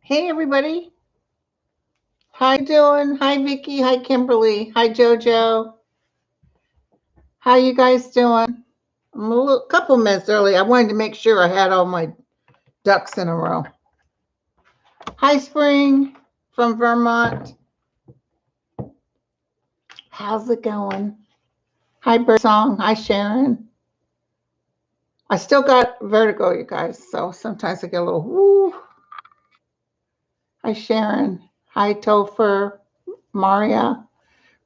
Hey everybody. How you doing? Hi Vicky. Hi Kimberly. Hi Jojo. How you guys doing? I'm couple minutes early. I wanted to make sure I had all my ducks in a row. Hi Spring from Vermont. How's it going? Hi Birdsong. Hi Sharon. I still got vertigo, you guys, so sometimes I get a little woo. Hi Sharon. Hi Topher. Maria.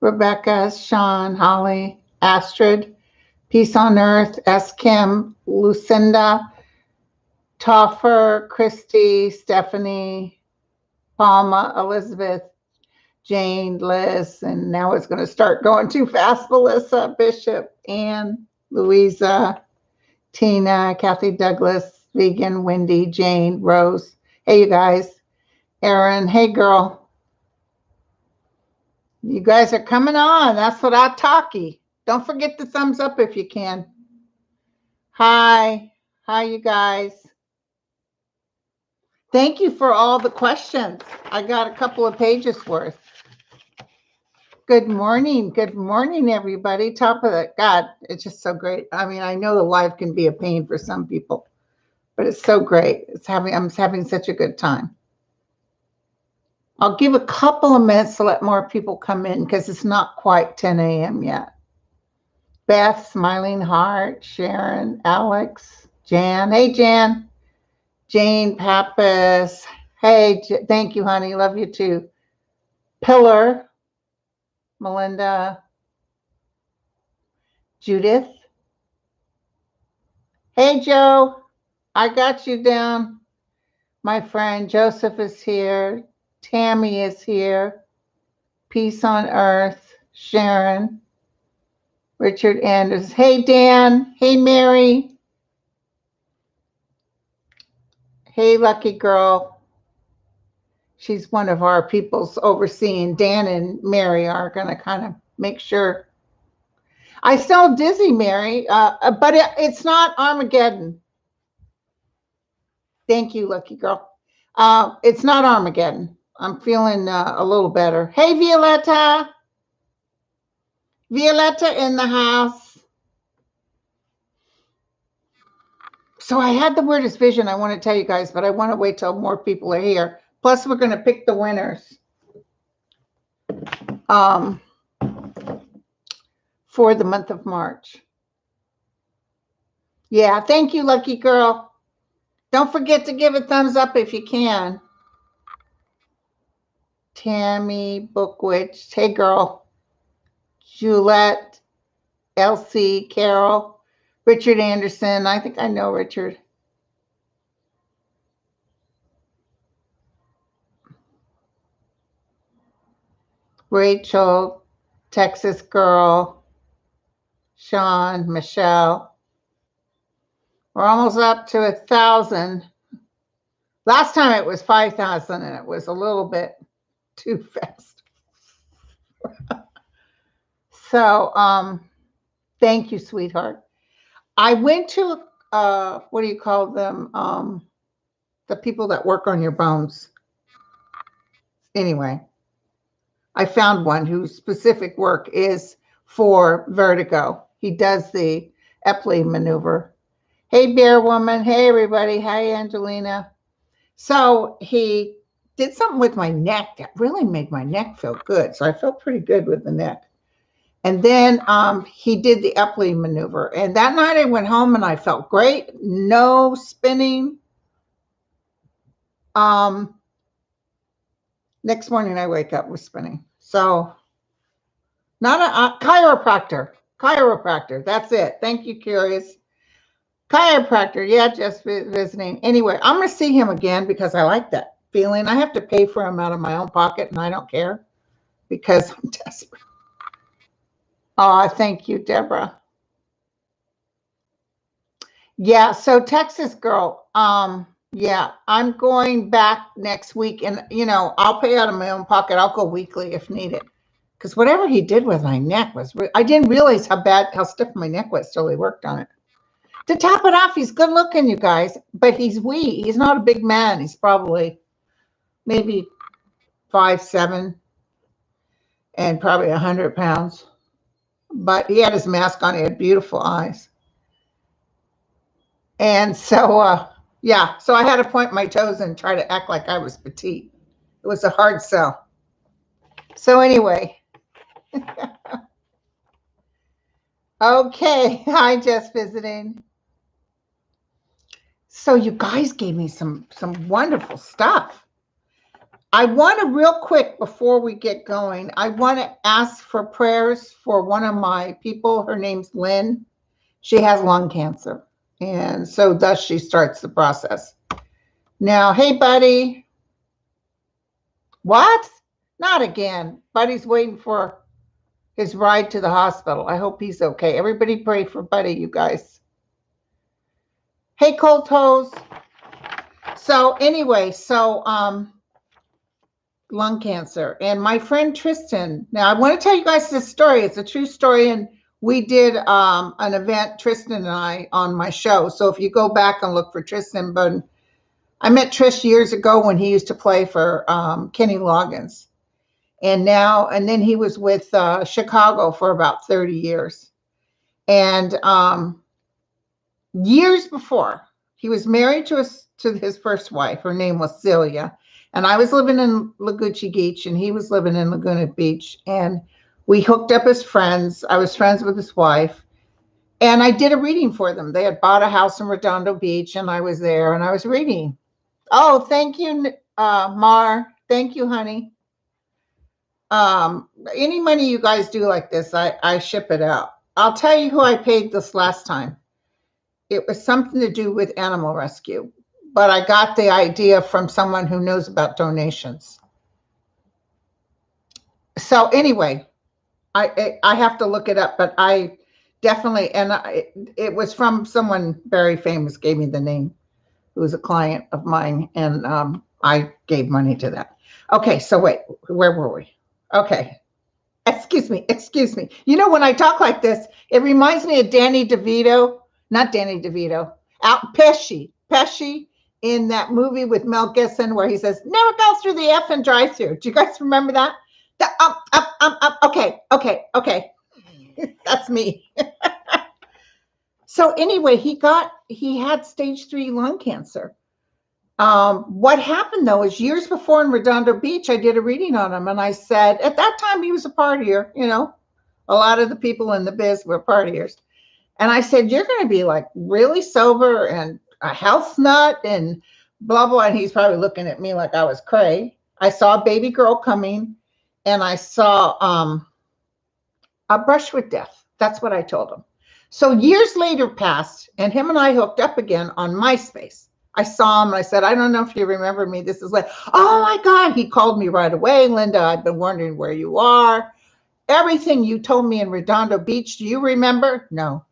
Rebecca. Sean. Holly. Astrid. Peace on Earth, S. Kim, Lucinda, Toffer, Christy, Stephanie, Palma, Elizabeth, Jane, Liz, and now it's going to start going too fast. Melissa, Bishop, Anne, Louisa, Tina, Kathy Douglas, Vegan, Wendy, Jane, Rose. Hey, you guys. Erin, hey, girl. You guys are coming on. That's what I talkie. Don't forget the thumbs up if you can. Hi. Hi, you guys. Thank you for all the questions. I got a couple of pages worth. Good morning. Good morning, everybody. Top of the God, it's just so great. I mean, I know the live can be a pain for some people, but it's so great. I'm having such a good time. I'll give a couple of minutes to let more people come in because it's not quite 10 a.m. yet. Beth, Smiling Heart, Sharon, Alex, Jan. Hey, Jan. Jane, Pappas. Hey, thank you, honey. Love you too. Pillar, Melinda, Judith. Hey, Joe, I got you down. My friend Joseph is here. Tammy is here. Peace on Earth. Sharon. Richard Anders. Hey, Dan. Hey, Mary. Hey, Lucky Girl. She's one of our people's overseeing. Dan and Mary are going to kind of make sure. I still dizzy, Mary, but it's not Armageddon. Thank you, Lucky Girl. It's not Armageddon. I'm feeling a little better. Hey, Violetta. Violetta in the house. So I had the weirdest vision I want to tell you guys, but I want to wait till more people are here. Plus, we're going to pick the winners for the month of March. Yeah, thank you, Lucky Girl. Don't forget to give a thumbs up if you can. Tammy, Bookwitch. Hey, girl. Juliet, Elsie, Carol, Richard Anderson. I think I know Richard. Rachel, Texas Girl, Sean, Michelle. We're almost up to 1,000. Last time it was 5,000 and it was a little bit too fast. So, thank you, sweetheart. I went to, what do you call them? The people that work on your bones. Anyway, I found one whose specific work is for vertigo. He does the Epley maneuver. Hey, Bear Woman. Hey, everybody. Hi, Angelina. So he did something with my neck that really made my neck feel good. So I felt pretty good with the neck. And then he did the Epley maneuver. And that night I went home and I felt great. No spinning. Next morning I wake up with spinning. So not a chiropractor. Chiropractor. That's it. Thank you, Curious. Chiropractor. Yeah, just visiting. Anyway, I'm going to see him again because I like that feeling. I have to pay for him out of my own pocket and I don't care because I'm desperate. Oh, thank you, Deborah. Yeah, so Texas Girl. Yeah, I'm going back next week and I'll pay out of my own pocket. I'll go weekly if needed. Because whatever he did with my neck was, I didn't realize how stiff my neck was till he worked on it. To top it off, he's good looking, you guys, but he's wee. He's not a big man. He's probably maybe 5'7", and probably 100 pounds. But he had his mask on. He had beautiful eyes. And so, yeah, so I had to point my toes and try to act like I was petite. It was a hard sell. So anyway, okay, hi, just visiting. So you guys gave me some wonderful stuff. I want to real quick before we get going, I want to ask for prayers for one of my people. Her name's Lynn. She has lung cancer. And so thus she starts the process. Now, hey, buddy. What? Not again. Buddy's waiting for his ride to the hospital. I hope he's okay. Everybody pray for Buddy, you guys. Hey, Cold Toes. So anyway, lung cancer. And my friend Tristan, now I want to tell you guys this story. It's a true story. And we did an event, Tristan and I, on my show. So if you go back and look for Tristan, but I met Trish years ago when he used to play for Kenny Loggins. And then he was with Chicago for about 30 years. And years before, he was married to his first wife. Her name was Celia. And I was living in Laguna Beach, and he was living in Laguna Beach. And we hooked up as friends. I was friends with his wife. And I did a reading for them. They had bought a house in Redondo Beach, and I was there, and I was reading. Oh, thank you, Mar. Thank you, honey. Any money you guys do like this, I ship it out. I'll tell you who I paid this last time. It was something to do with animal rescue, but I got the idea from someone who knows about donations. So anyway, I have to look it up, but I definitely, and it was from someone very famous, gave me the name, who was a client of mine, and I gave money to that. Okay, so wait, where were we? Okay. Excuse me. You know, when I talk like this, it reminds me of Danny DeVito, not Danny DeVito, Pesci in that movie with Mel Gibson where he says, never go through the F and drive through. Do you guys remember that? Okay. That's me. So anyway, he had stage 3 lung cancer. What happened though is years before in Redondo Beach, I did a reading on him, and I said at that time he was a partier. You know, a lot of the people in the biz were partiers, and I said you're going to be like really sober and a health nut and blah blah. And he's probably looking at me like I was cray. I saw a baby girl coming, and I saw a brush with death. That's what I told him. So years later passed, and him and I hooked up again on MySpace. I saw him and I said, I don't know if you remember me. This is like, oh my God. He called me right away. Linda, I've been wondering where you are. Everything you told me in Redondo Beach, do you remember? No.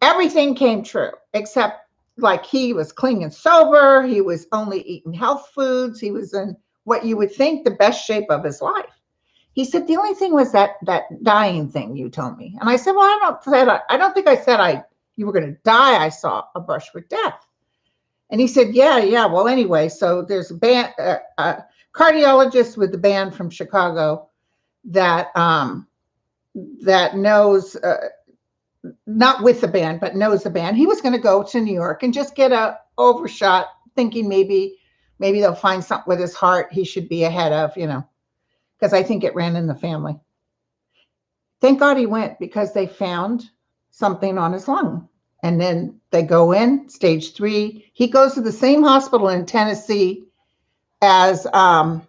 Everything came true, except like he was clean and sober. He was only eating health foods. He was in what you would think the best shape of his life. He said, the only thing was that dying thing you told me. And I said, well, I don't think I said you were going to die. I saw a brush with death. And he said, yeah. Well, anyway, so there's a cardiologist with the band from Chicago that knows, not with the band, but knows the band. He was going to go to New York and just get a overshot, thinking maybe they'll find something with his heart he should be ahead of, you know, because I think it ran in the family. Thank God he went, because they found something on his lung. And then they go in, stage 3. He goes to the same hospital in Tennessee as the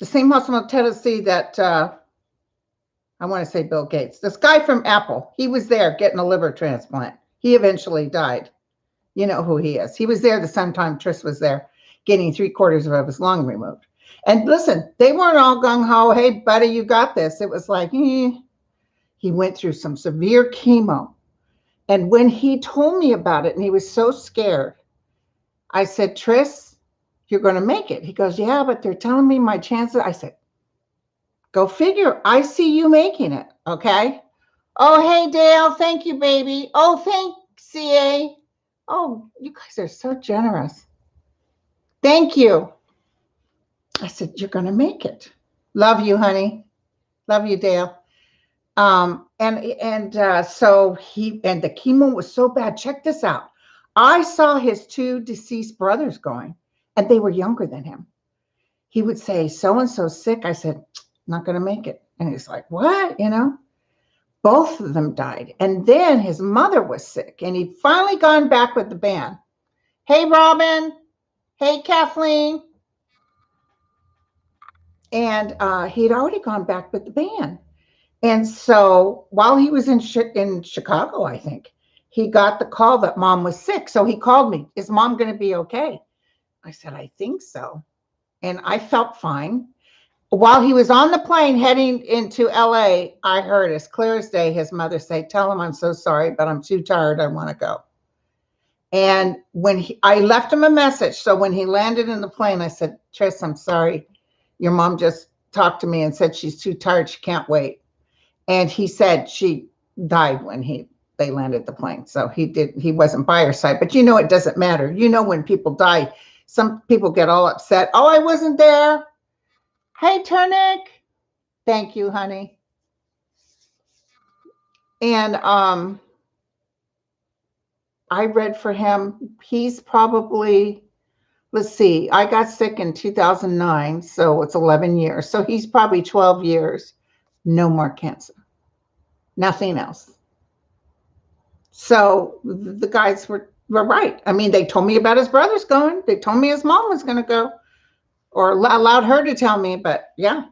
same hospital in Tennessee that I want to say Bill Gates. This guy from Apple, he was there getting a liver transplant. He eventually died. You know who he is. He was there the same time Tris was there, getting 3/4 of his lung removed. And listen, they weren't all gung-ho, hey, buddy, you got this. It was like, He went through some severe chemo. And when he told me about it, and he was so scared, I said, Tris, you're going to make it. He goes, yeah, but they're telling me my chances. I said, go figure. I see you making it. Okay. Oh, hey, Dale. Thank you, baby. Oh, thanks, CA. Oh, you guys are so generous. Thank you. I said, you're going to make it. Love you, honey. Love you, Dale. So the chemo was so bad. Check this out. I saw his two deceased brothers going, and they were younger than him. He would say, so-and-so's sick. I said, not going to make it. And he's like, what? Both of them died. And then his mother was sick, and he'd finally gone back with the band. Hey, Robin. Hey, Kathleen. And he'd already gone back with the band. And so while he was in Chicago, I think, he got the call that mom was sick. So he called me. Is mom going to be okay? I said, I think so. And I felt fine. While he was on the plane heading into LA, I heard as clear as day his mother say, tell him I'm so sorry, but I'm too tired. I want to go. And I left him a message. So when he landed in the plane, I said, Tris, I'm sorry. Your mom just talked to me and said she's too tired. She can't wait. And he said she died when they landed the plane. So he wasn't by her side. But it doesn't matter. When people die, some people get all upset. Oh, I wasn't there. Hey, Turnick. Thank you, honey. And I read for him. He's probably, let's see, I got sick in 2009, so it's 11 years. So he's probably 12 years. No more cancer. Nothing else. So the guys were right. I mean, they told me about his brothers going. They told me his mom was going to go, or allowed her to tell me. But yeah,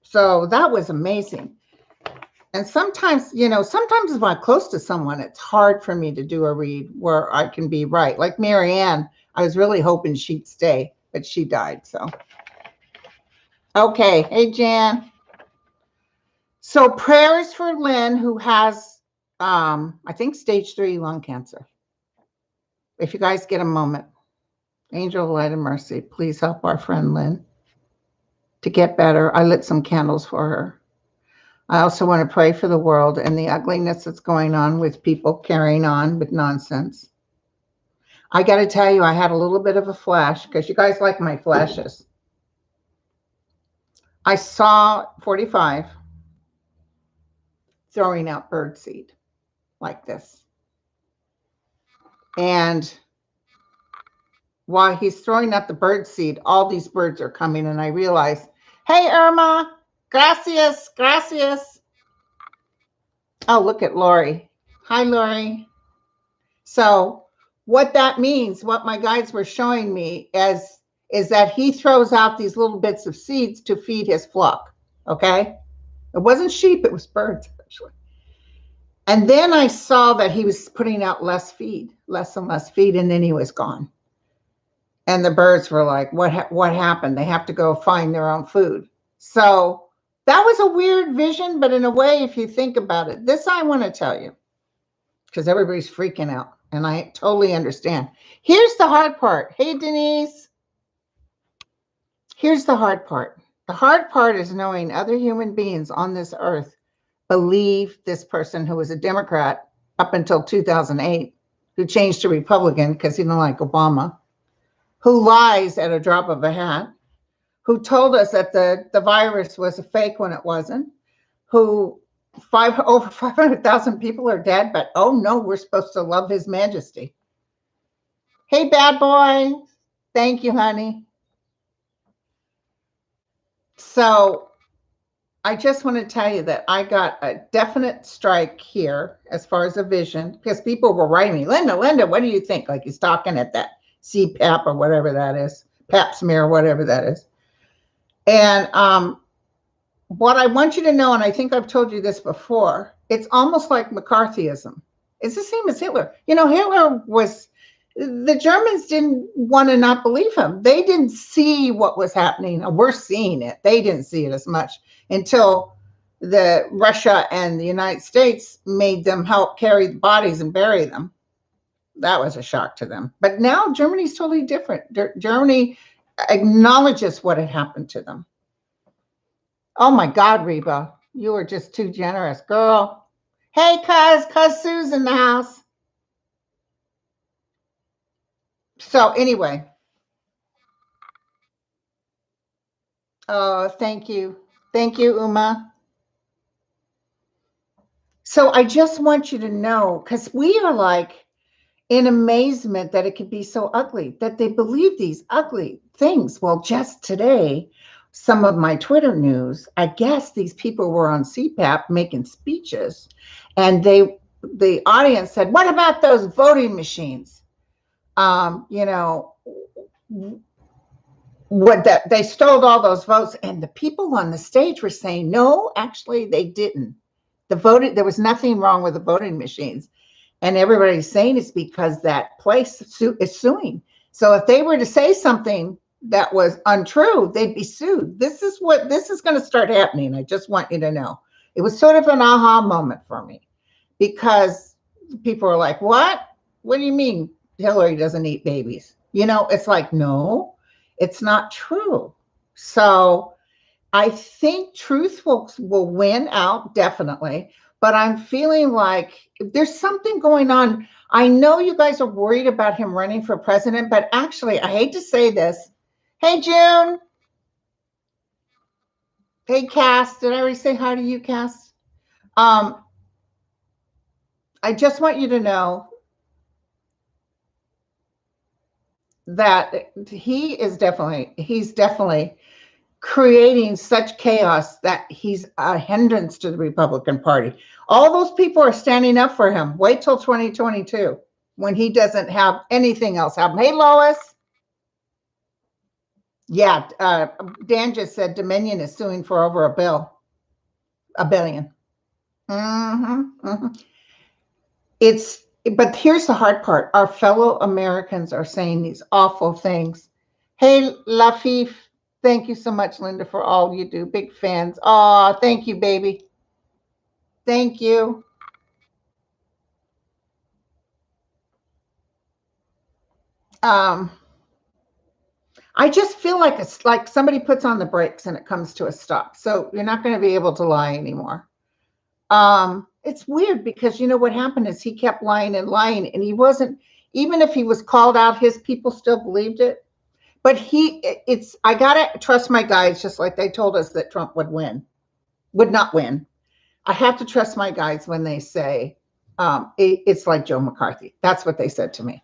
so that was amazing. And sometimes, sometimes if I'm close to someone, it's hard for me to do a read where I can be right. Like Marianne, I was really hoping she'd stay, but she died. So, okay. Hey, Jan. So prayers for Lynn, who has, I think, stage 3 lung cancer. If you guys get a moment, Angel of Light and Mercy, please help our friend Lynn to get better. I lit some candles for her. I also want to pray for the world and the ugliness that's going on with people carrying on with nonsense. I got to tell you, I had a little bit of a flash because you guys like my flashes. I saw 45 throwing out birdseed like this. And while he's throwing out the birdseed, all these birds are coming. And I realized, hey, Irma, gracias, gracias. Oh, look at Lori. Hi, Lori. So what that means, what my guides were showing me is that he throws out these little bits of seeds to feed his flock. Okay. It wasn't sheep, it was birds, actually. And then I saw that he was putting out less and less feed, and then he was gone. And the birds were like, what happened? They have to go find their own food. So that was a weird vision, but in a way, if you think about it, this I want to tell you, because everybody's freaking out, and I totally understand. Here's the hard part. Hey, Denise. Here's the hard part. The hard part is knowing other human beings on this earth believe this person who was a Democrat up until 2008, who changed to Republican because he didn't like Obama, who lies at a drop of a hat, who told us that the virus was a fake when it wasn't, who over 500,000 people are dead, but oh no, we're supposed to love His Majesty. Hey, bad boy. Thank you, honey. So I just want to tell you that I got a definite strike here as far as a vision, because people were writing me, Linda, what do you think? Like he's talking at that CPAP or whatever that is, pap smear, whatever that is. And what I want you to know, and I think I've told you this before, it's almost like McCarthyism. It's the same as Hitler. Hitler the Germans didn't want to not believe him. They didn't see what was happening. We're seeing it. They didn't see it as much until Russia and the United States made them help carry the bodies and bury them. That was a shock to them. But now Germany's totally different. Germany acknowledges what had happened to them. Oh my God, Reba, you are just too generous, girl. Hey, cuz Sue's in the house. So anyway, Oh, thank you. Thank you, Uma. So I just want you to know, because we are like in amazement that it could be so ugly, that they believe these ugly things. Well, just today, some of my Twitter news, I guess these people were on CPAP making speeches, and the audience said, "What about those voting machines?" You know, what that they stole all those votes, and the people on the stage were saying, "No, actually, they didn't. There was nothing wrong with the voting machines." And everybody's saying it's because that place is suing. So if they were to say something that was untrue, they'd be sued. This is going to start happening. I just want you to know. It was sort of an aha moment for me, because people are like, what? What do you mean Hillary doesn't eat babies? You know, it's like, no, it's not true. So I think truth will win out, definitely. But I'm feeling like there's something going on. I know you guys are worried about him running for president, but actually, I hate to say this. Hey, June. Hey, Cass. Did I already say hi to you, Cass? Um, I just want you to know that he's definitely creating such chaos that he's a hindrance to the Republican Party. All those people are standing up for him. Wait till 2022 when he doesn't have anything else happen. Hey, Lois. Yeah, Dan just said Dominion is suing for over $1 billion. It's but here's the hard part. Our fellow Americans are saying these awful things. Hey, Lafif, thank you so much, Linda, for all you do. Big fans. Oh, thank you, baby. Thank you. Um, I just feel like it's like somebody puts on the brakes and it comes to a stop. So you're not going to be able to lie anymore. It's weird because you know what happened is he kept lying and lying, and he wasn't, even if he was called out, his people still believed it. But I gotta trust my guys, just like they told us that Trump would not win. I have to trust my guys when they say it's like Joe McCarthy. That's what they said to me.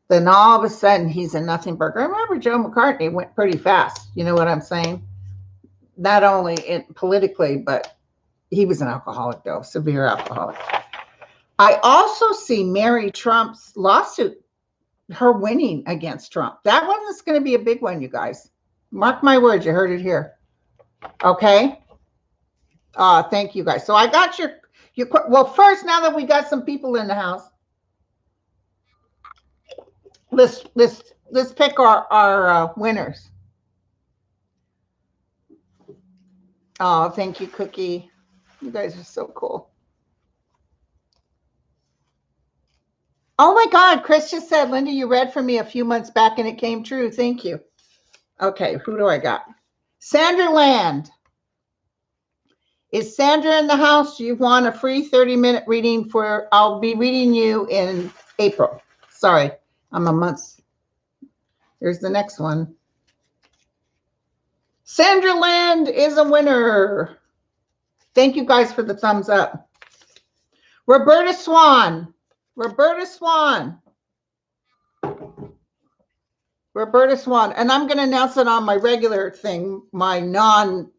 Then all of a sudden he's a nothing burger. I remember Joe McCarthy went pretty fast. You know what I'm saying? Not only politically, but he was an alcoholic, though, severe alcoholic. I also see Mary Trump's lawsuit, her winning against Trump. That one is going to be a big one, you guys. Mark my words, you heard it here. Okay? Thank you, guys. So I got your well, first, now that we got some people in the house, let's pick our winners. Oh, thank you, Cookie. You guys are so cool. Oh my God, Chris just said, Linda, you read for me a few months back and it came true. Thank you. Okay, who do I got? Sandra Land. Is Sandra in the house? You want a free 30-minute reading I'll be reading you in April. Sorry, I'm a month. Here's the next one. Sandra Land is a winner. Thank you guys for the thumbs up. Roberta Swan. Roberta Swan. Roberta Swan. And I'm going to announce it on my regular thing, my non-public.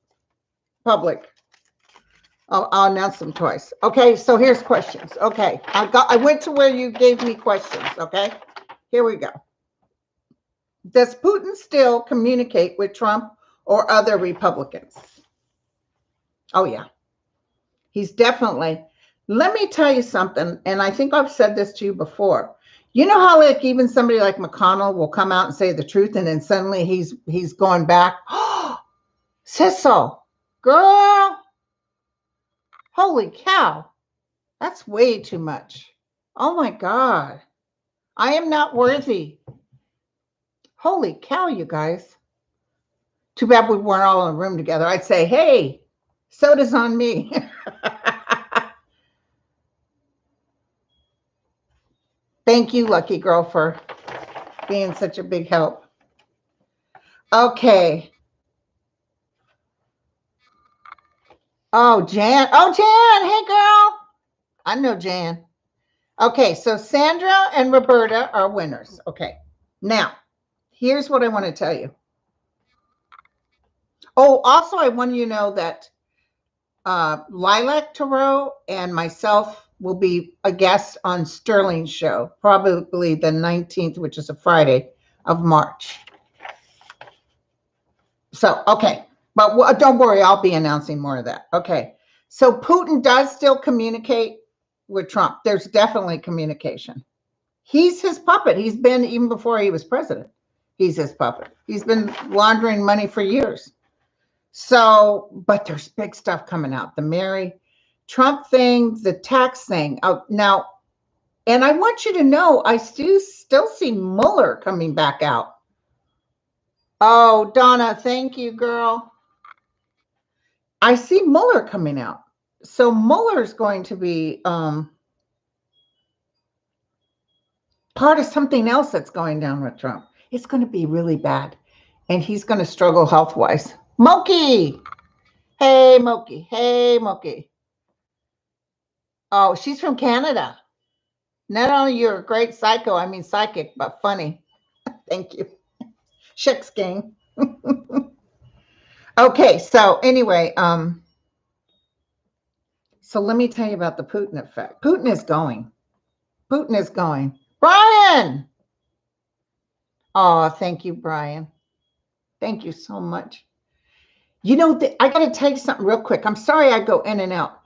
I'll announce them twice. Okay, so here's questions. Okay, I went to where you gave me questions. Okay, here we go. Does Putin still communicate with Trump or other Republicans? Oh yeah, he's definitely. Let me tell you something, and I think I've said this to you before. You know how like even somebody like McConnell will come out and say the truth, and then suddenly he's going back. Oh, Sissel, girl, holy cow, that's way too much. Oh my God, I am not worthy. Holy cow, you guys. Too bad we weren't all in a room together. I'd say, hey, soda's on me. Thank you, Lucky Girl, for being such a big help. Okay. Oh, Jan. Oh, Jan. Hey, girl. I know Jan. Okay, so Sandra and Roberta are winners. Okay. Now, here's what I want to tell you. Oh, also, I want you to know that Lilac Tarot and myself will be a guest on Sterling's show, probably the 19th, which is a Friday of March. So, okay. But don't worry, I'll be announcing more of that. Okay. So Putin does still communicate with Trump. There's definitely communication. He's his puppet. He's been, even before he was president, he's his puppet. He's been laundering money for years. So, but there's big stuff coming out. The Mary Trump thing, the tax thing. Now, and I want you to know, I still see Mueller coming back out. Oh, Donna, thank you, girl. I see Mueller coming out. So Mueller's going to be part of something else that's going down with Trump. It's going to be really bad. And he's going to struggle health-wise. Moki! Hey, Moki. Hey, Moki. Oh, she's from Canada. Not only you're a great psycho, I mean psychic, but funny. Thank you. Shucks gang. Okay, so anyway, so let me tell you about the Putin effect. Putin is going. Putin is going. Brian! Oh, thank you, Brian. Thank you so much. You know, I got to tell you something real quick. I'm sorry I go in and out,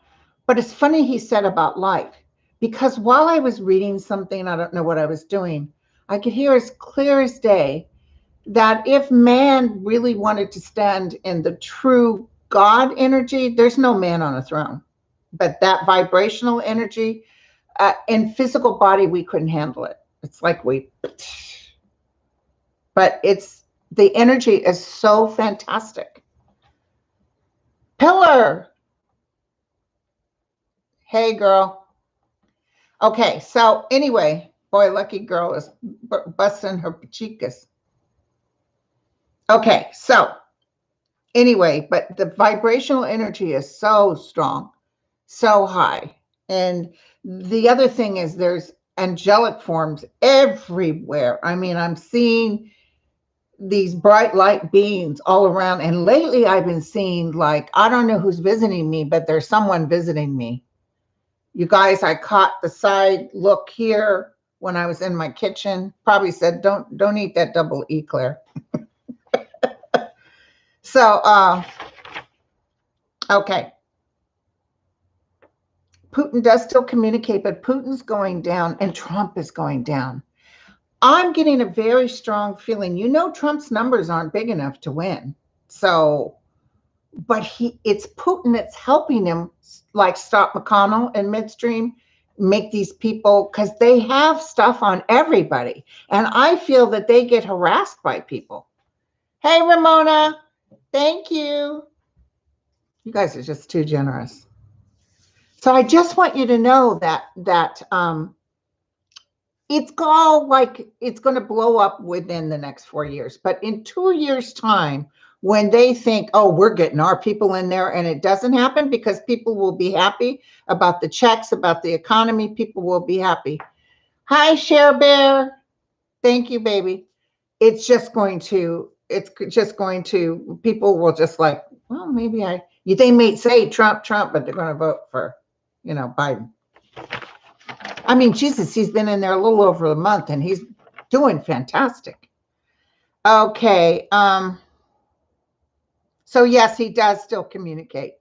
but it's funny he said about life, because while I was reading something, I don't know what I was doing, I could hear as clear as day that if man really wanted to stand in the true God energy, there's no man on a throne. But that vibrational energy, in physical body, we couldn't handle it. It's like but it's, the energy is so fantastic. Pillar. Hey, girl. Okay, so anyway, boy, lucky girl is busting her chicas. Okay, so anyway, but the vibrational energy is so strong, so high. And the other thing is there's angelic forms everywhere. I mean, I'm seeing these bright light beings all around. And lately I've been seeing, like, I don't know who's visiting me, but there's someone visiting me. You guys, I caught the side look here when I was in my kitchen. Probably said, don't eat that double eclair. So, okay. Putin does still communicate, but Putin's going down and Trump is going down. I'm getting a very strong feeling. You know, Trump's numbers aren't big enough to win. So, but it's Putin that's helping him, like stop McConnell in midstream, make these people, because they have stuff on everybody. And I feel that they get harassed by people. Hey, Ramona, thank you. You guys are just too generous. So I just want you to know that it's all like it's going to blow up within the next 4 years. But in 2 years' time, when they think, oh, we're getting our people in there, and it doesn't happen, because people will be happy about the checks, about the economy, people will be happy. Hi, Share Bear. Thank you, baby. It's just going to, people will just like, well, maybe they may say Trump, but they're going to vote for, Biden. I mean, Jesus, he's been in there a little over a month and he's doing fantastic. Okay. So yes, he does still communicate.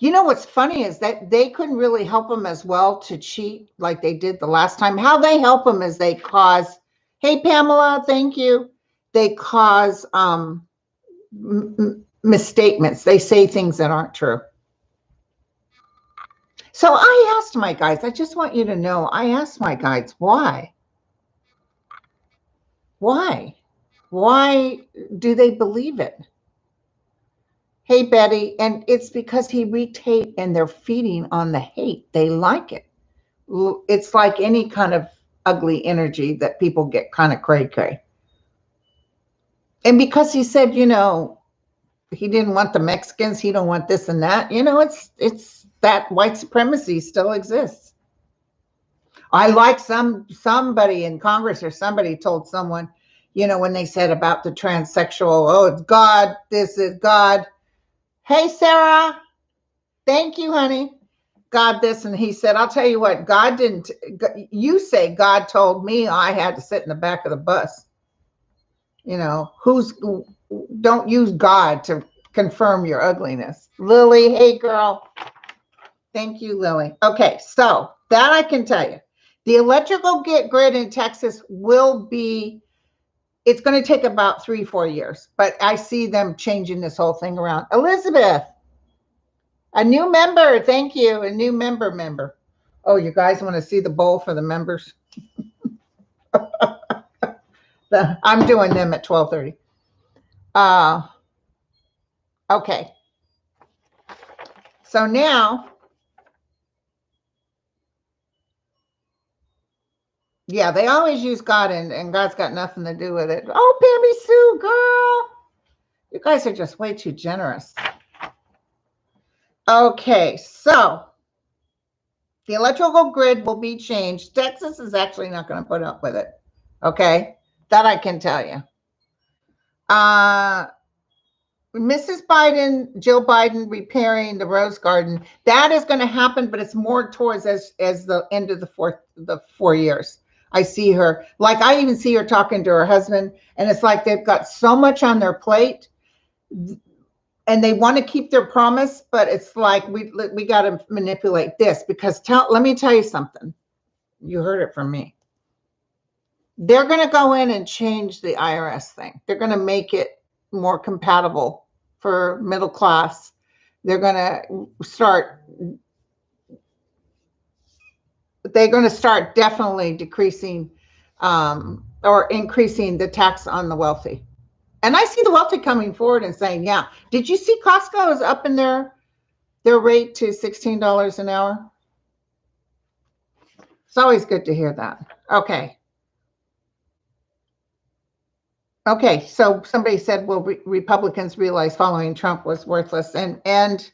You know, what's funny is that they couldn't really help him as well to cheat like they did the last time. How they help him is they cause, hey, Pamela, thank you. They cause misstatements. They say things that aren't true. So I asked my guides, I just want you to know, I asked my guides, why? Why? Why do they believe it? Hey, Betty, and it's because he wreaked hate and they're feeding on the hate. They like it. It's like any kind of ugly energy that people get kind of cray-cray. And because he said, he didn't want the Mexicans. He don't want this and that. You know, it's that white supremacy still exists. I like somebody in Congress or somebody told someone, you know, when they said about the transsexual, oh, it's God, this is God. Hey, Sarah, thank you, honey. God this, and he said, I'll tell you what, God didn't, you say God told me I had to sit in the back of the bus. You know, don't use God to confirm your ugliness. Lily, hey girl. Thank you, Lily. Okay, so that I can tell you. The electrical grid in Texas will be, it's going to take about 3-4 years, but I see them changing this whole thing around. Elizabeth, a new member. Thank you. A new member. Oh, you guys want to see the bowl for the members? I'm doing them at 12:30. Okay. So now, yeah, they always use God, and God's got nothing to do with it. Oh, Pammy Sue, girl. You guys are just way too generous. Okay, so the electrical grid will be changed. Texas is actually not going to put up with it. Okay, that I can tell you. Mrs. Biden, Joe Biden repairing the Rose Garden, that is going to happen, but it's more towards as the end of the 4 years. I see her, like I even see her talking to her husband, and it's like they've got so much on their plate and they want to keep their promise, but it's like we got to manipulate this because let me tell you something. You heard it from me. They're going to go in and change the IRS thing. They're going to make it more compatible for middle class. They're going to start definitely decreasing or increasing the tax on the wealthy. And I see the wealthy coming forward and saying, yeah, did you see Costco is up in their rate to $16 an hour? It's always good to hear that. Okay, so somebody said, well, Republicans realized following Trump was worthless, and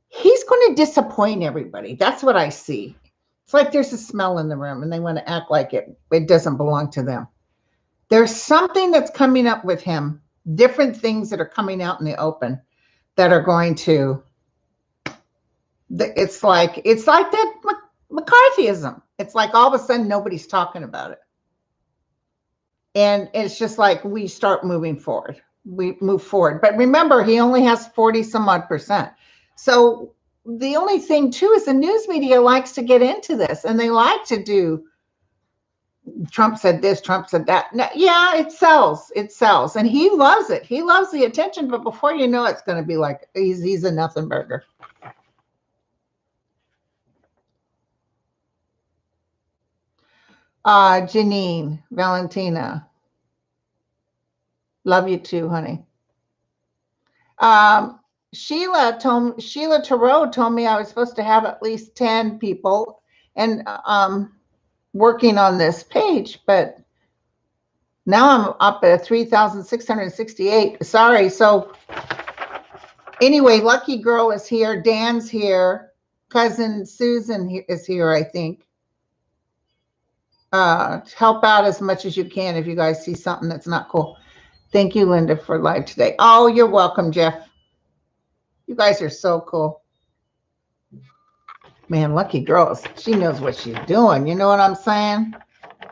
he's going to disappoint everybody. That's what I see. It's like there's a smell in the room, and they want to act like it doesn't belong to them. There's something that's coming up with him, different things that are coming out in the open that are going to, it's like that McCarthyism. It's like all of a sudden nobody's talking about it. And it's just like we start moving forward. We move forward. But remember, he only has 40 some odd %. So the only thing too is the news media likes to get into this, and they like to do Trump said this, Trump said that. Yeah, it sells. It sells. And he loves it. He loves the attention, but before you know it, it's going to be like he's a nothing burger. Janine, Valentina. Love you too, honey. Sheila Tarot told me I was supposed to have at least 10 people and working on this page, but now I'm up at 3,668. Sorry. So anyway, Lucky Girl is here. Dan's here. Cousin Susan is here, I think. Help out as much as you can if you guys see something that's not cool. Thank you, Linda, for live today. Oh, you're welcome, Jeff. You guys are so cool. Man, Lucky Girls. She knows what she's doing. You know what I'm saying?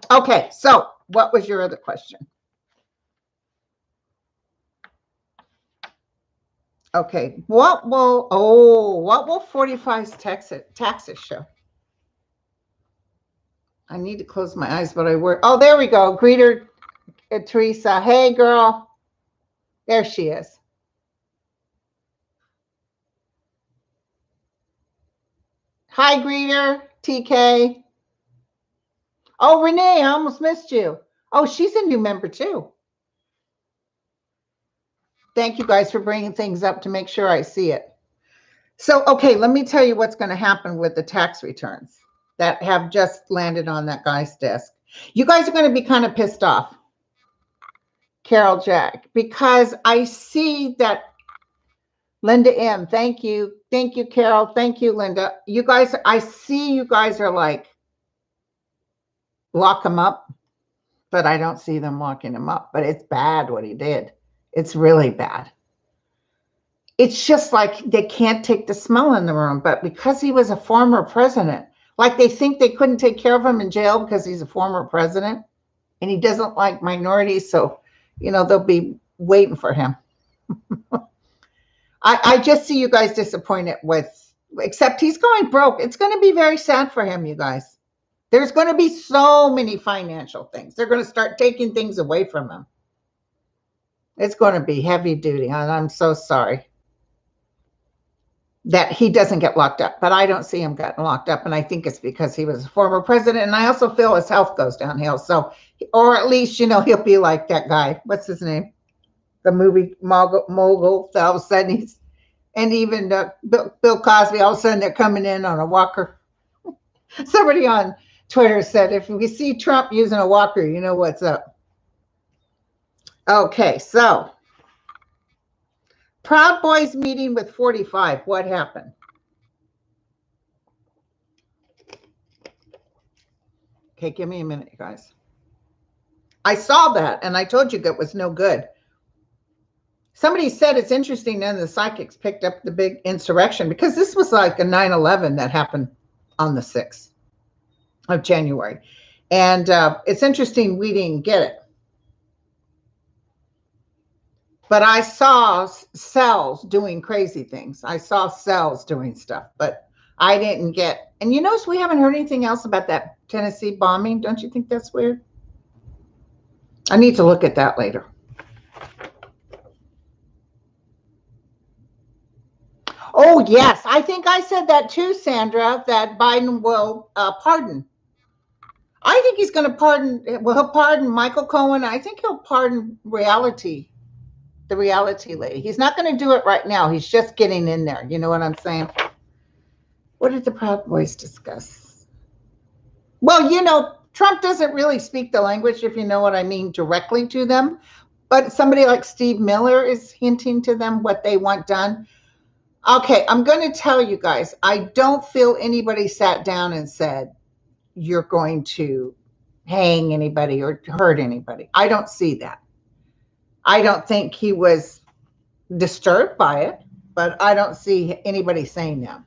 Okay, so what was your other question? Okay, what will 45's taxes show? I need to close my eyes, but I work. Oh, there we go. Greeter, Teresa. Hey, girl. There she is. Hi, Greeter, TK. Oh, Renee, I almost missed you. Oh, she's a new member too. Thank you guys for bringing things up to make sure I see it. So, okay, let me tell you what's going to happen with the tax returns that have just landed on that guy's desk. You guys are going to be kind of pissed off, Carol Jack, because I see that Linda M. Thank you. Thank you, Carol. Thank you, Linda. You guys, I see you guys are like, lock him up, but I don't see them locking him up. But it's bad what he did. It's really bad. It's just like they can't take the smell in the room. But because he was a former president, like they think they couldn't take care of him in jail because he's a former president and he doesn't like minorities. So, they'll be waiting for him. I just see you guys disappointed except he's going broke. It's going to be very sad for him, you guys. There's going to be so many financial things. They're going to start taking things away from him. It's going to be heavy duty. And I'm so sorry that he doesn't get locked up, but I don't see him getting locked up. And I think it's because he was a former president. And I also feel his health goes downhill. So, or at least, he'll be like that guy. What's his name? The movie mogul. All of a sudden he's, and even Bill Cosby, all of a sudden they're coming in on a walker. Somebody on Twitter said, if we see Trump using a walker, you know what's up. Okay, so Proud Boys meeting with 45. What happened? Okay, give me a minute, you guys. I saw that, and I told you that was no good. Somebody said it's interesting then the psychics picked up the big insurrection because this was like a 9/11 that happened on the 6th of January. And it's interesting we didn't get it. But I saw cells doing crazy things. I saw cells doing stuff, but I didn't get. And you notice we haven't heard anything else about that Tennessee bombing. Don't you think that's weird? I need to look at that later. Oh, yes. I think I said that too, Sandra, that Biden will pardon. I think he's going to pardon. Well, he'll pardon Michael Cohen. I think he'll pardon the reality lady. He's not going to do it right now. He's just getting in there. You know what I'm saying? What did the Proud Boys discuss? Well, Trump doesn't really speak the language, if you know what I mean, directly to them. But somebody like Steve Miller is hinting to them what they want done. Okay, I'm going to tell you guys, I don't feel anybody sat down and said, you're going to hang anybody or hurt anybody. I don't see that. I don't think he was disturbed by it, but I don't see anybody saying that.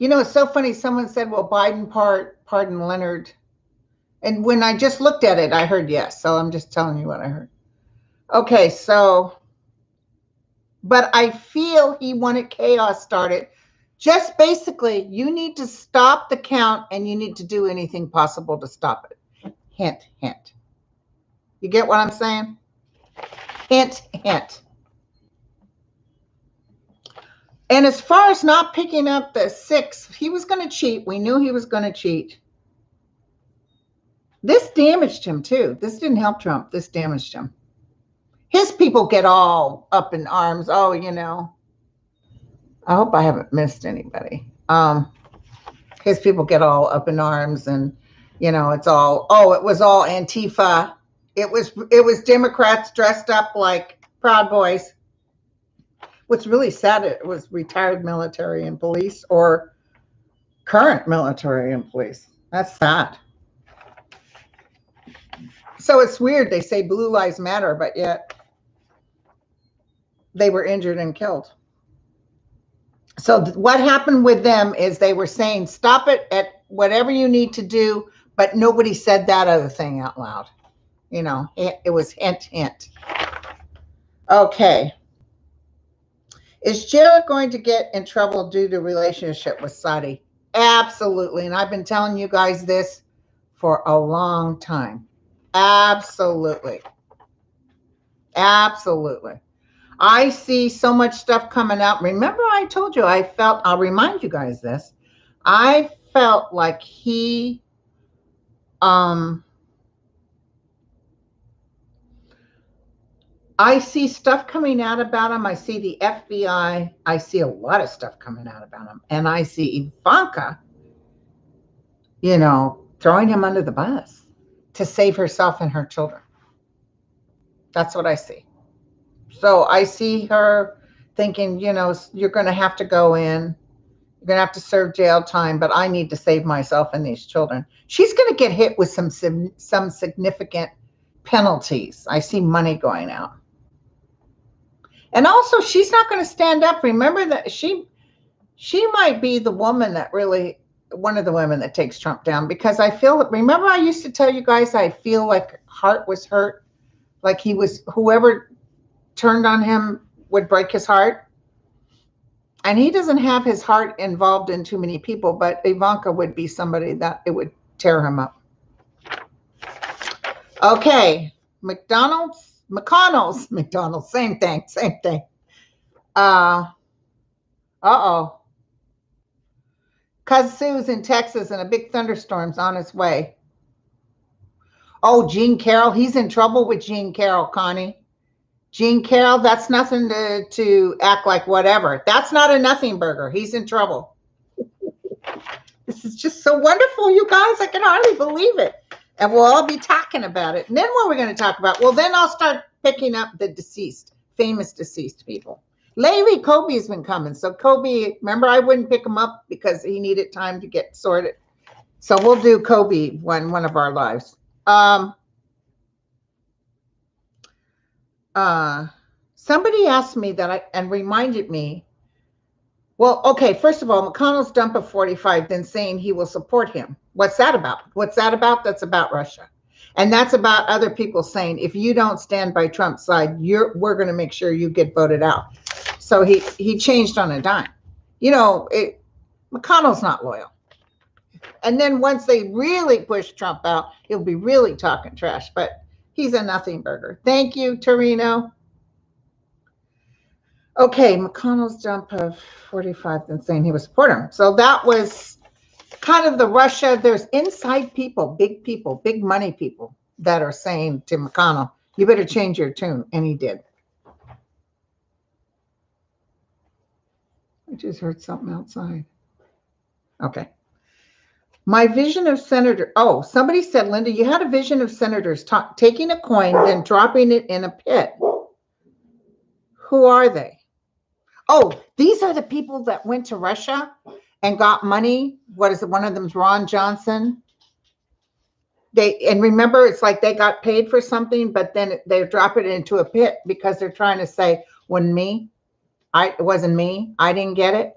It's so funny. Someone said, well, Biden pardon Leonard. And when I just looked at it, I heard yes. So I'm just telling you what I heard. Okay, so, but I feel he wanted chaos started. Just basically, you need to stop the count and you need to do anything possible to stop it. Hint, hint. You get what I'm saying? Hint, hint. And as far as not picking up the 6, he was going to cheat. We knew he was going to cheat. This damaged him too. This didn't help Trump. This damaged him. His people get all up in arms. Oh, I hope I haven't missed anybody. His people get all up in arms and, it's all, it was all Antifa. It was Democrats dressed up like Proud Boys. What's really sad, it was retired military and police or current military and police. That's sad. So it's weird. They say Blue Lives Matter, but yet they were injured and killed. So what happened with them is they were saying, stop it at whatever you need to do, but nobody said that other thing out loud. It was hint, hint. Okay. Is Jared going to get in trouble due to relationship with Saudi? Absolutely. And I've been telling you guys this for a long time. Absolutely. Absolutely. I see so much stuff coming out. Remember, I told you, I'll remind you guys this. I felt like he, I see stuff coming out about him. I see the FBI. I see a lot of stuff coming out about him. And I see Ivanka, throwing him under the bus to save herself and her children. That's what I see. So I see her thinking, you're going to have to go in. You're going to have to serve jail time, but I need to save myself and these children. She's going to get hit with some significant penalties. I see money going out. And also, she's not going to stand up. Remember that she might be the woman that really, one of the women that takes Trump down, because I feel, remember I used to tell you guys, I feel like heart was hurt, like whoever turned on him would break his heart. And he doesn't have his heart involved in too many people, but Ivanka would be somebody that it would tear him up. Okay, McConnell's, same thing. Kazoo's in Texas and a big thunderstorm's on its way. Oh, Jean Carroll, he's in trouble with Jean Carroll, Connie. Jean Carroll, that's nothing to act like whatever. That's not a nothing burger. He's in trouble. This is just so wonderful, you guys. I can hardly believe it. And we'll all be talking about it. And then what we're going to talk about? Well, then I'll start picking up the famous deceased people. Lately, Kobe has been coming. So Kobe, remember I wouldn't pick him up because he needed time to get sorted. So we'll do Kobe one of our lives. Somebody asked me and reminded me, well, okay, first of all, McConnell's dump of 45, then saying he will support him. What's that about? That's about Russia. And that's about other people saying, if you don't stand by Trump's side, we're going to make sure you get voted out. So he changed on a dime. McConnell's not loyal. And then once they really push Trump out, he'll be really talking trash. But he's a nothing burger. Thank you, Torino. Okay, McConnell's dump of 45 and saying he would support him. So that was kind of the Russia. There's inside people, big money people that are saying to McConnell, you better change your tune. And he did. I just heard something outside. Okay. My vision of senator. Oh, somebody said, Linda, you had a vision of senators taking a coin, then dropping it in a pit. Who are they? Oh, these are the people that went to Russia and got money. What is it? One of them's Ron Johnson. And remember, it's like they got paid for something, but then they drop it into a pit because they're trying to say, it wasn't me. I didn't get it.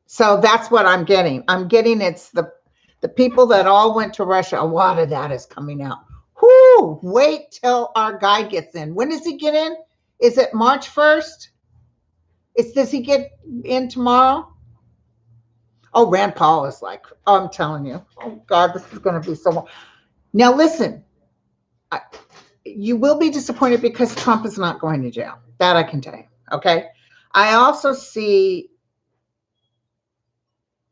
So that's what I'm getting. It's the people that all went to Russia. A lot of that is coming out. Whoo, wait till our guy gets in. When does he get in? Is it March 1st? Does he get in tomorrow? Oh, Rand Paul is like, I'm telling you. Oh, God, this is going to be so. Now, listen, you will be disappointed because Trump is not going to jail. That I can tell you. Okay. I also see,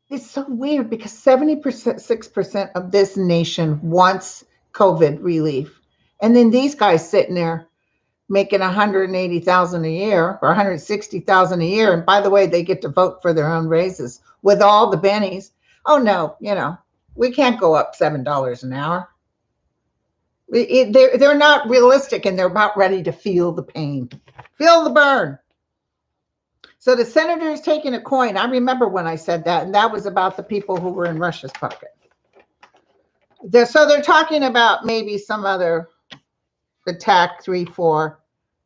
it's so weird because 76% of this nation wants COVID relief. And then these guys sitting there making $180,000 a year or $160,000 a year. And by the way, they get to vote for their own raises with all the bennies. Oh no, we can't go up $7 an hour. They're not realistic, and they're about ready to feel the pain, feel the burn. So the senator is taking a coin. I remember when I said that, and that was about the people who were in Russia's pocket. So they're talking about maybe some other attack 3, 4.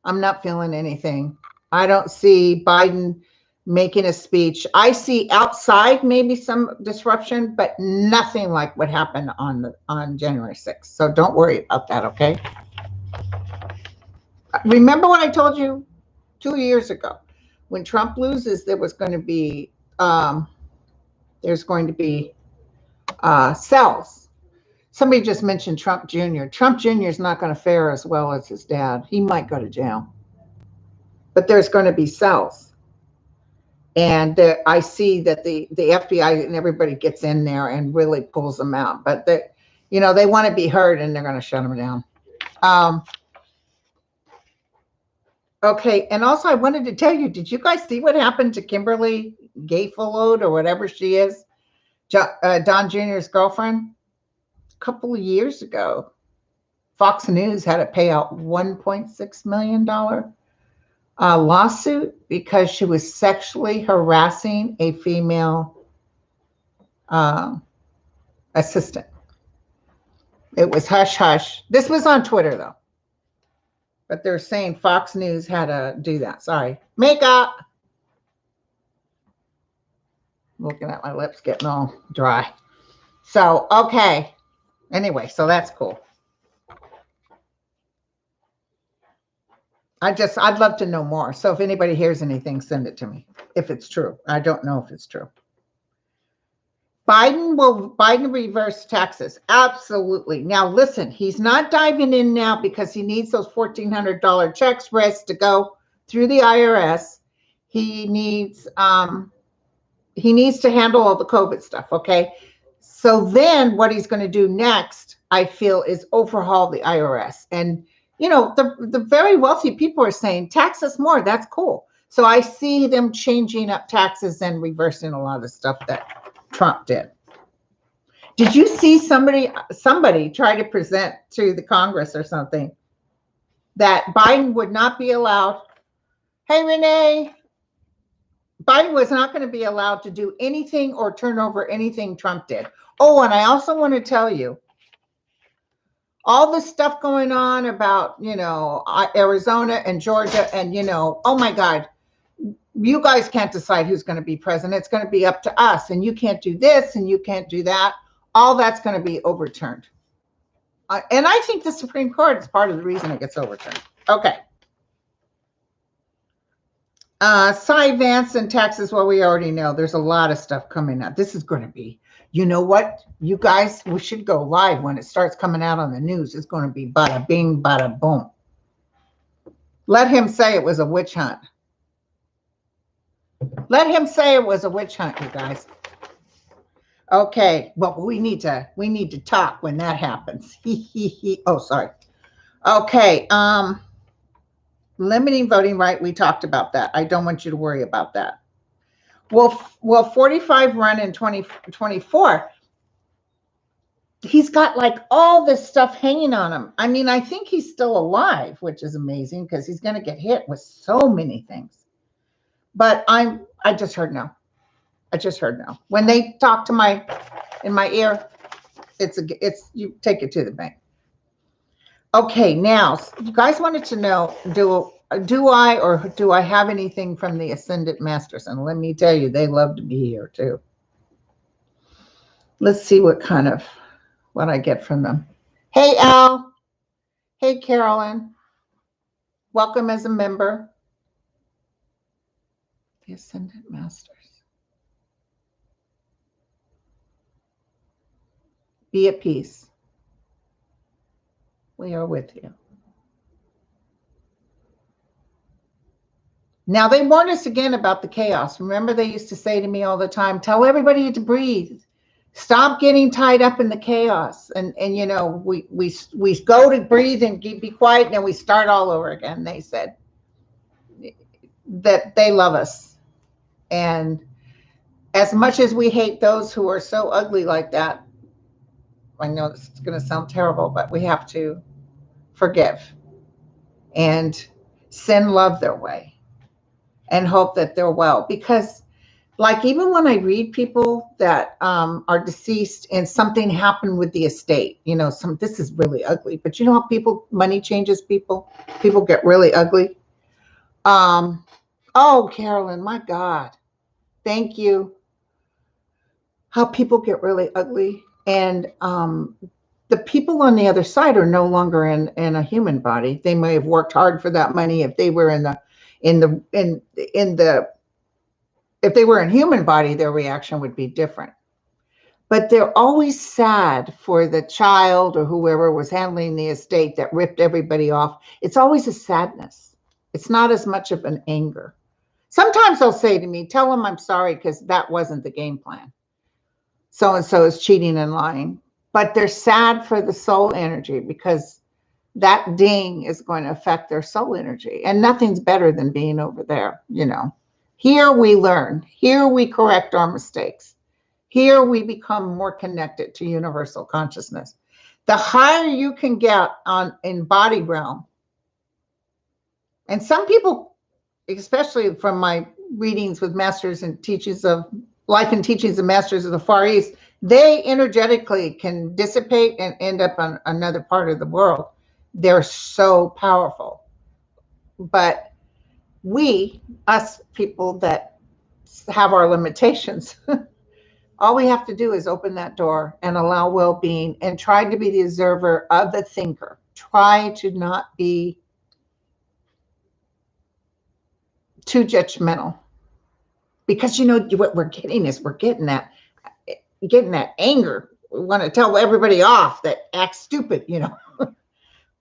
I'm not feeling anything. I don't see Biden making a speech. I see outside maybe some disruption, but nothing like what happened on January 6th. So don't worry about that, okay? Remember what I told you 2 years ago? When Trump loses, there's going to be cells. Somebody just mentioned Trump Jr. Trump Jr. is not going to fare as well as his dad. He might go to jail. But there's going to be cells. And I see that the FBI and everybody gets in there and really pulls them out. But they want to be heard, and they're going to shut them down. Okay, and also I wanted to tell you, did you guys see what happened to Kimberly Gayfelode or whatever she is, Don Jr.'s girlfriend? A couple of years ago. Fox News had to pay out $1.6 million lawsuit because she was sexually harassing a female assistant. It was hush hush. This was on Twitter though, but they're saying Fox News had to do that. Sorry, makeup. Looking at my lips getting all dry. So okay. Anyway, so that's cool. I'd love to know more. So if anybody hears anything, send it to me. If it's true. I don't know if it's true. Biden reverse taxes? Absolutely. Now listen, he's not diving in now because he needs those $1,400 checks to go through the IRS. He needs to handle all the COVID stuff. Okay. So then what he's going to do next, I feel, is overhaul the IRS. And you know, the very wealthy people are saying tax us more. That's cool. So I see them changing up taxes and reversing a lot of the stuff that Trump did. Did you see somebody try to present to the Congress or something that Biden would not be allowed? Hey, Renee, Biden was not going to be allowed to do anything or turn over anything Trump did. Oh, and I also want to tell you, all the stuff going on about, you know, Arizona and Georgia and, you know, oh my God, you guys can't decide who's going to be president. It's going to be up to us. And you can't do this and you can't do that. All that's going to be overturned. And I think the Supreme Court is part of the reason it gets overturned. Okay. Cy Vance and taxes. Well, we already know there's a lot of stuff coming up. This is going to be, you know what, you guys, we should go live when it starts coming out on the news. It's going to be bada bing, bada boom. Let him say it was a witch hunt. Let him say it was a witch hunt, you guys. Okay, well, we need to talk when that happens. Oh, sorry. Okay, limiting voting right. We talked about that. I don't want you to worry about that. Well, 45 run in 2024. He's got like all this stuff hanging on him. I mean, I think he's still alive, which is amazing because he's going to get hit with so many things. But I just heard no. I just heard no. When they talk to in my ear, it's you take it to the bank. Okay, now you guys wanted to know, do I have anything from the Ascendant Masters? And let me tell you, they love to be here too. Let's see what I get from them. Hey, Al. Hey, Carolyn. Welcome as a member. The Ascendant Masters. Be at peace. We are with you. Now, they warned us again about the chaos. Remember, they used to say to me all the time, tell everybody to breathe. Stop getting tied up in the chaos. And you know, we go to breathe and be quiet, and then we start all over again. They said that they love us. And as much as we hate those who are so ugly like that, I know this is going to sound terrible, but we have to forgive and send love their way and hope that they're well. Because like, even when I read people that are deceased and something happened with the estate, you know, this is really ugly, but you know how money changes people get really ugly. Oh, Carolyn, my God, thank you. How people get really ugly. And the people on the other side are no longer in a human body. They may have worked hard for that money. If they were if they were in human body, their reaction would be different. But they're always sad for the child or whoever was handling the estate that ripped everybody off. It's always a sadness. It's not as much of an anger. Sometimes they'll say to me, tell them I'm sorry because that wasn't the game plan. So-and-so is cheating and lying. But they're sad for the soul energy because that ding is going to affect their soul energy. And nothing's better than being over there, you know. Here we learn. Here we correct our mistakes. Here we become more connected to universal consciousness. The higher you can get in body realm, and some people, especially from my readings with masters and teachings of life and teachings of masters of the Far East, they energetically can dissipate and end up on another part of the world. They're so powerful. But us people that have our limitations, all we have to do is open that door and allow well-being and try to be the observer of the thinker. Try to not be too judgmental, because what we're getting is we're getting that anger. We want to tell everybody off that acts stupid,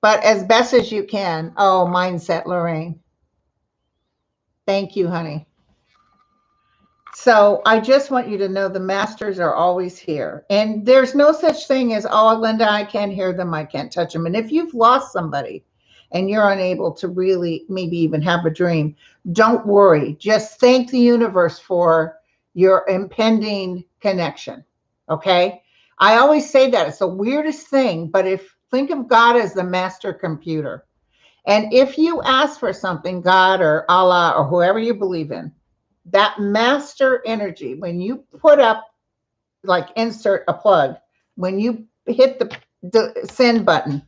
But as best as you can. Oh, mindset, Lorraine. Thank you, honey. So I just want you to know the masters are always here. And there's no such thing as, oh, Linda, I can't hear them, I can't touch them. And if you've lost somebody and you're unable to really maybe even have a dream, don't worry. Just thank the universe for your impending connection. Okay? I always say that. It's the weirdest thing, but think of God as the master computer. And if you ask for something, God or Allah or whoever you believe in, that master energy, when you put up, like insert a plug, when you hit the send button,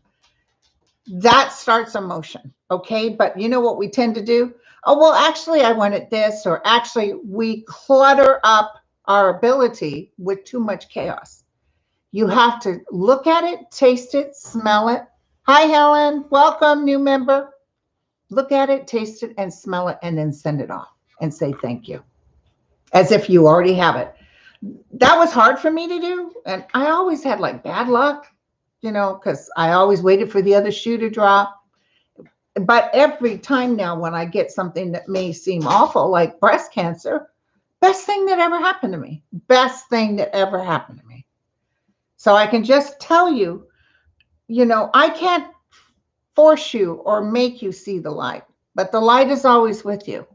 that starts a motion. Okay. But you know what we tend to do? Oh, well, actually, I wanted this, or actually, we clutter up our ability with too much chaos. You have to look at it, taste it, smell it. Hi, Helen. Welcome, new member. Look at it, taste it, and smell it, and then send it off and say thank you, as if you already have it. That was hard for me to do. And I always had like bad luck, because I always waited for the other shoe to drop. But every time now when I get something that may seem awful, like breast cancer, best thing that ever happened to me. Best thing that ever happened to me. So I can just tell you, I can't force you or make you see the light, but the light is always with you.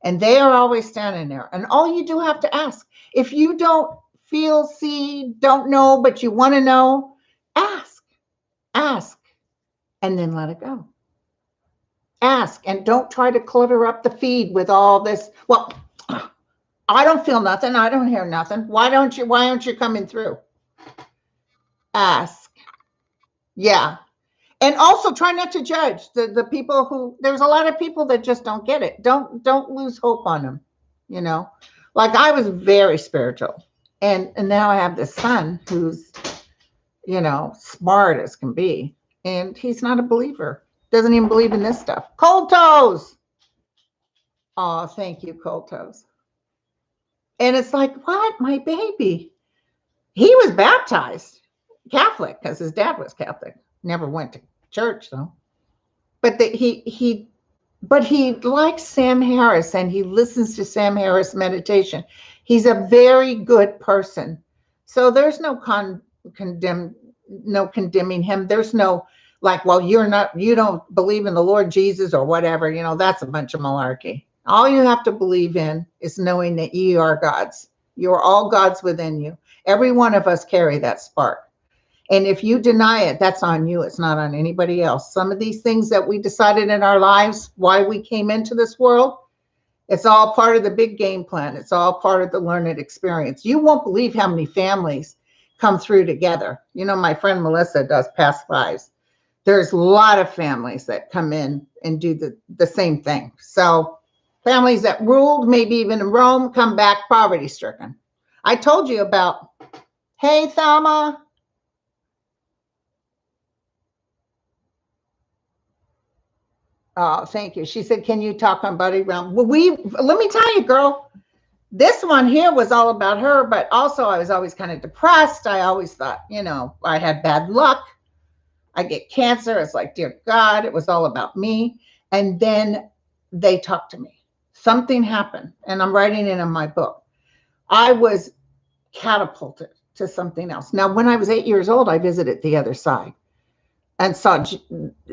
And they are always standing there. And all you do have to ask. If you don't feel, see, don't know, but you want to know, ask, and then let it go. Ask, and don't try to clutter up the feed with all this. Well, I don't feel nothing. I don't hear nothing. Why aren't you coming through? Ask. Yeah. And also try not to judge the people who, there's a lot of people that just don't get it. Don't lose hope on them. Like I was very spiritual, and now I have this son who's, smart as can be. And he's not a believer. Doesn't even believe in this stuff. Cold toes. Oh, thank you, cold toes. And it's like, what? My baby. He was baptized Catholic because his dad was Catholic. Never went to church though. But he likes Sam Harris, and he listens to Sam Harris meditation. He's a very good person. So there's no condemning him. There's no like, well, you don't believe in the Lord Jesus or whatever. That's a bunch of malarkey. All you have to believe in is knowing that ye are gods. You are all gods within you. Every one of us carry that spark. And if you deny it, that's on you. It's not on anybody else. Some of these things that we decided in our lives, why we came into this world, it's all part of the big game plan. It's all part of the learned experience. You won't believe how many families come through together. My friend Melissa does past lives. There's a lot of families that come in and do the same thing. So families that ruled, maybe even in Rome, come back poverty stricken. I told you about, hey, Thelma. Oh, thank you. She said, can you talk on body realm? Well, let me tell you, girl, this one here was all about her, but also I was always kind of depressed. I always thought, I had bad luck. I get cancer. It's like, dear God, it was all about me. And then they talked to me. Something happened, and I'm writing it in my book. I was catapulted to something else. Now, when I was 8 years old, I visited the other side and saw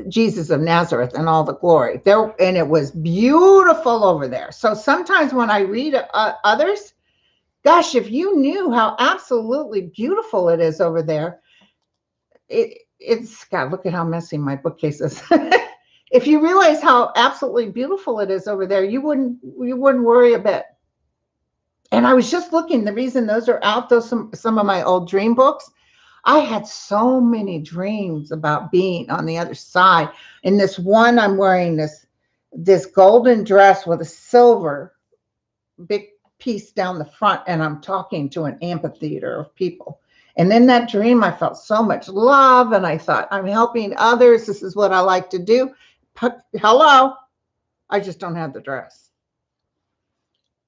Jesus of Nazareth and all the glory there. And it was beautiful over there. So sometimes when I read others, gosh, if you knew how absolutely beautiful it is over there, it's, God, look at how messy my bookcase is. If you realize how absolutely beautiful it is over there, you wouldn't worry a bit. And I was just looking, the reason those are out, those some of my old dream books, I had so many dreams about being on the other side. In this one, I'm wearing this golden dress with a silver big piece down the front, and I'm talking to an amphitheater of people. And in that dream, I felt so much love, and I thought, I'm helping others. This is what I like to do. Hello, I just don't have the dress.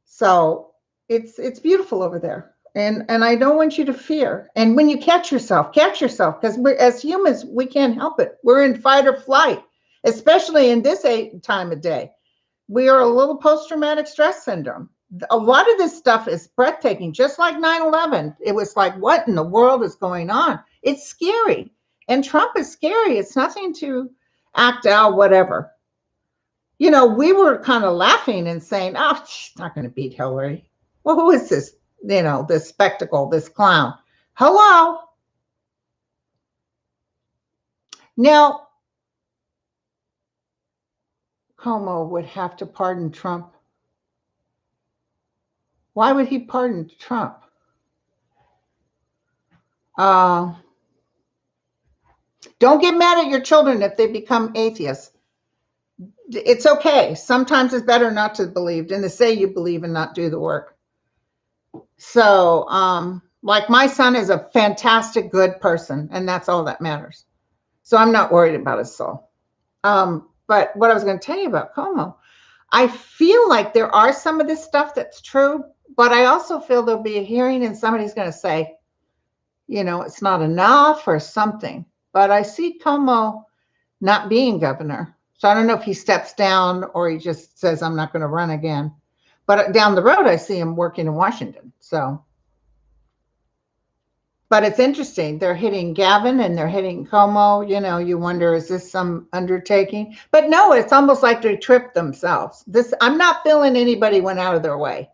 So it's beautiful over there. And I don't want you to fear. And when you catch yourself, because as humans, we can't help it. We're in fight or flight, especially in this time of day. We are a little post-traumatic stress syndrome. A lot of this stuff is breathtaking, just like 9/11. It was like, what in the world is going on? It's scary. And Trump is scary. It's nothing to act out, whatever. You know, we were kind of laughing and saying, oh, she's not going to beat Hillary. Well, who is this? You know, this spectacle, this clown. Hello. Now, Cuomo would have to pardon Trump. Why would he pardon Trump? Don't get mad at your children if they become atheists. It's okay. Sometimes it's better not to believe than to say you believe and not do the work. So, like my son is a fantastic, good person, and that's all that matters. So I'm not worried about his soul. But what I was going to tell you about Cuomo, I feel like there are some of this stuff that's true, but I also feel there'll be a hearing and somebody's going to say, you know, it's not enough or something. But I see Cuomo not being governor. So I don't know if he steps down or he just says, I'm not going to run again. But down the road, I see him working in Washington. So, but it's interesting. They're hitting Gavin and they're hitting Cuomo. You know, you wonder, is this some undertaking? But no, it's almost like they tripped themselves. I'm not feeling anybody went out of their way.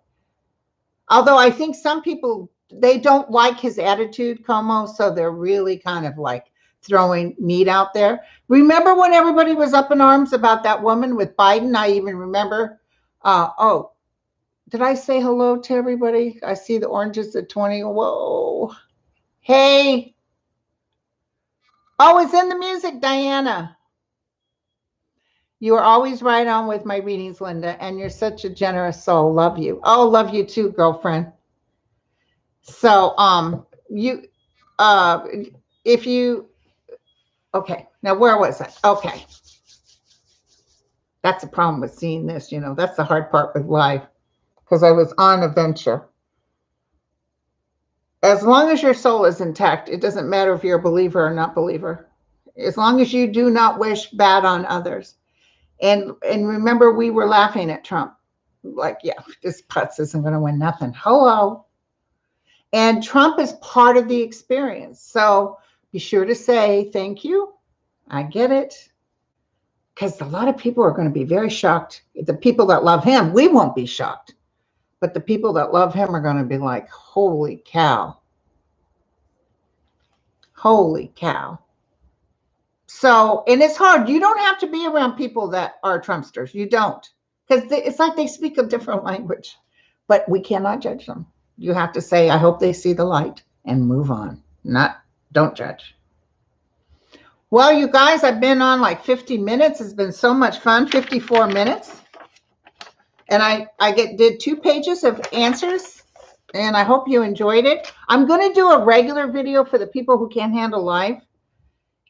Although I think some people, they don't like his attitude, Cuomo. So they're really kind of like throwing meat out there. Remember when everybody was up in arms about that woman with Biden? I even remember, did I say hello to everybody? I see the oranges at 20. Whoa. Hey. Oh, it's in the music, Diana. You are always right on with my readings, Linda, and you're such a generous soul. Love you. Oh, love you too, girlfriend. So, okay, now where was I? Okay. That's the problem with seeing this, you know, that's the hard part with life, because I was on a venture. As long as your soul is intact, it doesn't matter if you're a believer or not believer. As long as you do not wish bad on others. And remember, we were laughing at Trump. Like, yeah, this putz isn't going to win nothing. Hello. And Trump is part of the experience. So be sure to say, thank you. I get it. Because a lot of people are going to be very shocked. The people that love him, we won't be shocked. But the people that love him are going to be like, holy cow. Holy cow. So, and it's hard. You don't have to be around people that are Trumpsters. You don't. Because it's like they speak a different language. But we cannot judge them. You have to say, I hope they see the light and move on. Don't judge. Well, you guys, I've been on like 50 minutes. It's been so much fun, 54 minutes. And I did 2 pages of answers, and I hope you enjoyed it. I'm going to do a regular video for the people who can't handle live,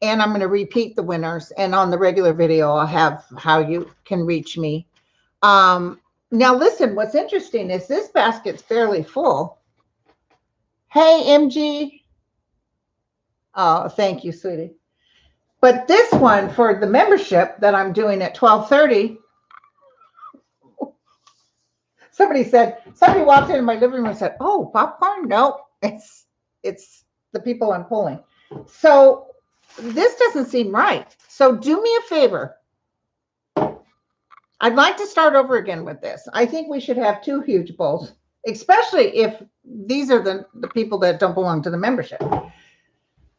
and I'm going to repeat the winners. And on the regular video, I'll have how you can reach me. Now, listen, what's interesting is this basket's fairly full. Hey, MG. Oh, thank you, sweetie. But this one for the membership that I'm doing at 12:30, somebody walked into my living room and said, oh, popcorn? No, it's the people I'm pulling. So this doesn't seem right. So do me a favor. I'd like to start over again with this. I think we should have 2 huge bowls, especially if these are the people that don't belong to the membership.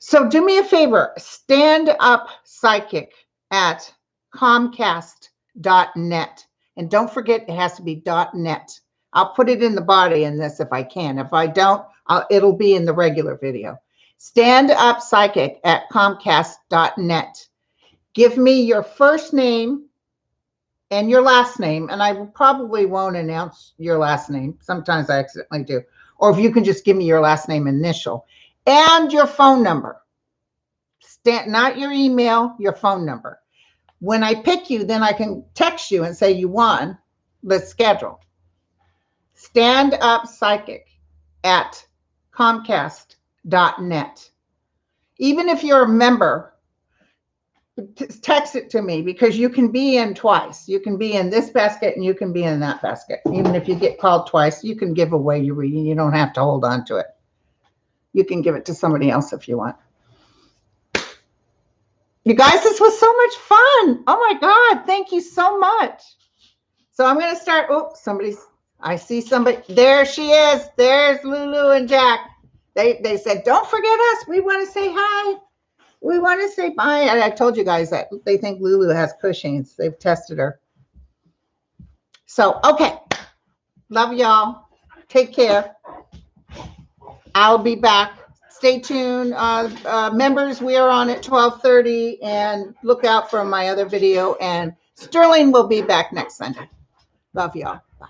So do me a favor, stand up psychic at Comcast.net. And don't forget, it has to be .net. I'll put it in the body in this if I can. If I don't, it'll be in the regular video. Stand up psychic at Comcast.net. Give me your first name and your last name, and I probably won't announce your last name. Sometimes I accidentally do. Or if you can just give me your last name initial and your phone number. Not your email, your phone number. When I pick you, then I can text you and say you won. Let's schedule. Stand up psychic at Comcast.net. Even if you're a member, text it to me, because you can be in twice. You can be in this basket and you can be in that basket. Even if you get called twice, you can give away your reading. You don't have to hold on to it. You can give it to somebody else if you want. You guys, this was so much fun. Oh my God, thank you so much. So I'm going to start. Oh, I see somebody. There she is. There's Lulu and Jack. They said, don't forget us. We want to say hi. We want to say bye. And I told you guys that they think Lulu has Cushing's. They've tested her. So, okay. Love y'all. Take care. I'll be back. Stay tuned. Members, we are on at 12:30, and look out for my other video. And Sterling will be back next Sunday. Love y'all. Bye.